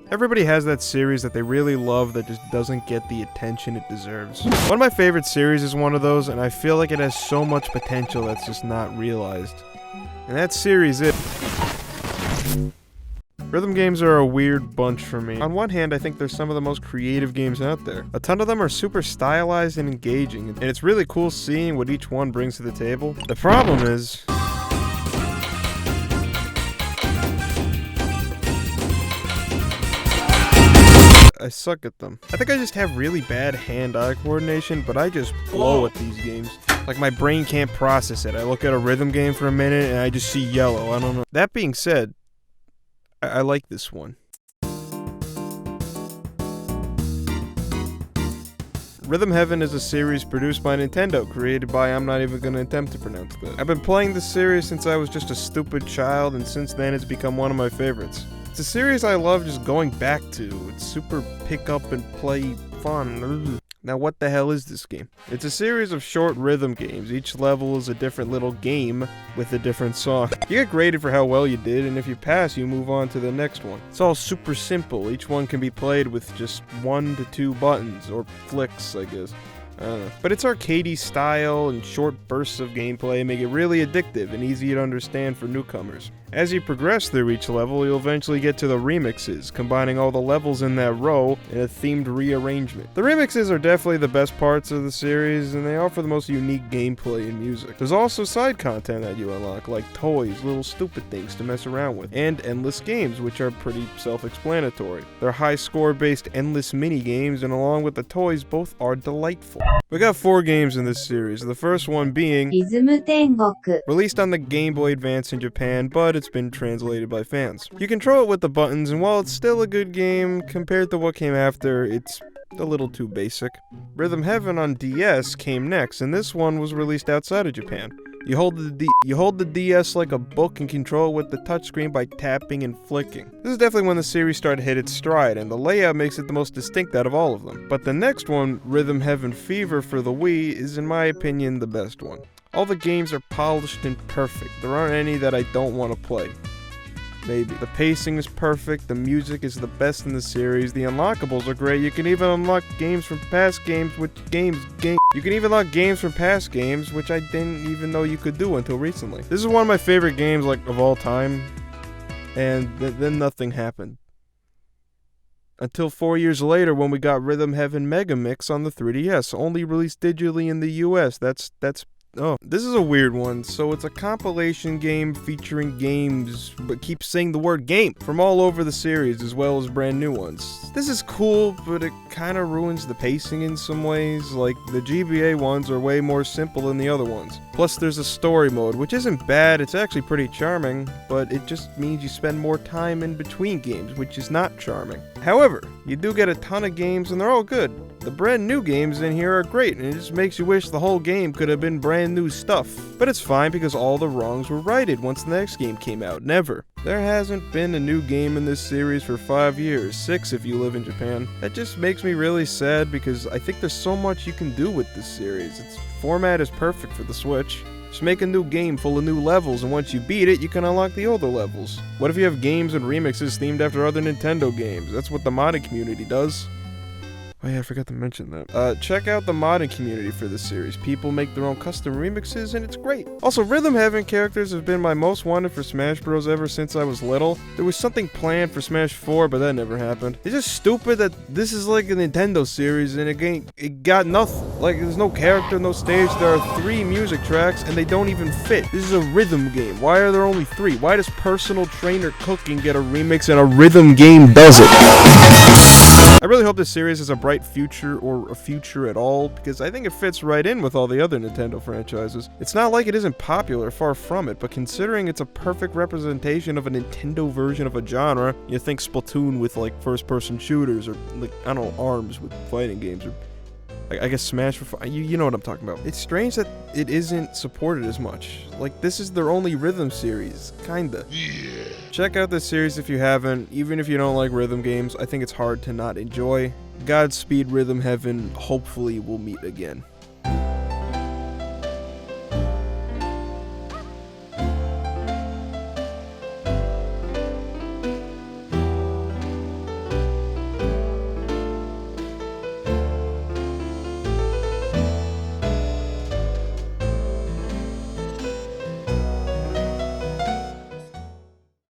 Everybody has that series that they really love that just doesn't get the attention it deserves. One of my favorite series is one of those, and I feel like it has so much potential that's just not realized. And that series is... Rhythm games are a weird bunch for me. On one hand, I think they're some of the most creative games out there. A ton of them are super stylized and engaging, and it's really cool seeing what each one brings to the table. The problem is... I suck at them. I think I just have really bad hand-eye coordination, but I just blow at these games. Like, my brain can't process it. I look at a rhythm game for a minute and I just see yellow. I don't know. That being said, I like this one. Rhythm Heaven is a series produced by Nintendo, created by I'm not even gonna attempt to pronounce that. I've been playing this series since I was just a stupid child, and since then it's become one of my favorites. It's a series I love just going back to. It's super pick up and play fun. Now what the hell is this game? It's a series of short rhythm games. Each level is a different little game with a different song. You get graded for how well you did, and if you pass, you move on to the next one. It's all super simple. Each one can be played with just 1 to 2 buttons, or flicks, I guess. I don't know. But its arcadey style and short bursts of gameplay make it really addictive and easy to understand for newcomers. As you progress through each level, you'll eventually get to the remixes, combining all the levels in that row in a themed rearrangement. The remixes are definitely the best parts of the series, and they offer the most unique gameplay and music. There's also side content that you unlock, like toys, little stupid things to mess around with, and endless games, which are pretty self-explanatory. They're high-score-based endless mini-games, and along with the toys, both are delightful. We got 4 games in this series, the first one being released on the Game Boy Advance in Japan, but it's been translated by fans. You control it with the buttons, and while it's still a good game, compared to what came after, it's a little too basic. Rhythm Heaven on DS came next, and this one was released outside of Japan. You hold the DS like a book and control it with the touchscreen by tapping and flicking. This is definitely when the series started to hit its stride, and the layout makes it the most distinct out of all of them. But the next one, Rhythm Heaven Fever for the Wii, is in my opinion the best one. All the games are polished and perfect. There aren't any that I don't want to play. Maybe. The pacing is perfect, the music is the best in the series, the unlockables are great, you can even unlock games from past games, which you can even unlock games from past games, which I didn't even know you could do until recently. This is one of my favorite games, like, of all time, and then nothing happened. Until 4 years later when we got Rhythm Heaven Mega Mix on the 3DS, only released digitally in the US. Oh, this is a weird one. So it's a compilation game featuring games, but keeps saying the word game, from all over the series as well as brand new ones. This is cool, but it kind of ruins the pacing in some ways. Like, the GBA ones are way more simple than the other ones. Plus there's a story mode, which isn't bad, it's actually pretty charming, but it just means you spend more time in between games, which is not charming. However, you do get a ton of games and they're all good. The brand new games in here are great, and it just makes you wish the whole game could have been brand new stuff. But it's fine because all the wrongs were righted once the next game came out. Never. There hasn't been a new game in this series for 5 years, 6 if you live in Japan. That just makes me really sad because I think there's so much you can do with this series. Its format is perfect for the Switch. Just make a new game full of new levels, and once you beat it, you can unlock the older levels. What if you have games and remixes themed after other Nintendo games? That's what the modding community does. Oh yeah, I forgot to mention that. Check out the modding community for this series. People make their own custom remixes, and it's great. Also, Rhythm Heaven characters have been my most wanted for Smash Bros. Ever since I was little. There was something planned for Smash 4, but that never happened. It's just stupid that this is like a Nintendo series, and it got nothing. Like, there's no character, no stage. There are 3 music tracks, and they don't even fit. This is a rhythm game. Why are there only 3? Why does Personal Trainer Cooking get a remix and a rhythm game doesn't? I really hope this series has a bright future, or a future at all, because I think it fits right in with all the other Nintendo franchises. It's not like it isn't popular, far from it, but considering it's a perfect representation of a Nintendo version of a genre, you think Splatoon with, like, first-person shooters, or, like, I don't know, ARMS with fighting games, or I guess Smash for you know what I'm talking about. It's strange that it isn't supported as much. Like, this is their only rhythm series, kinda. Yeah. Check out this series if you haven't. Even if you don't like rhythm games, I think it's hard to not enjoy. Godspeed Rhythm Heaven. Hopefully we'll meet again.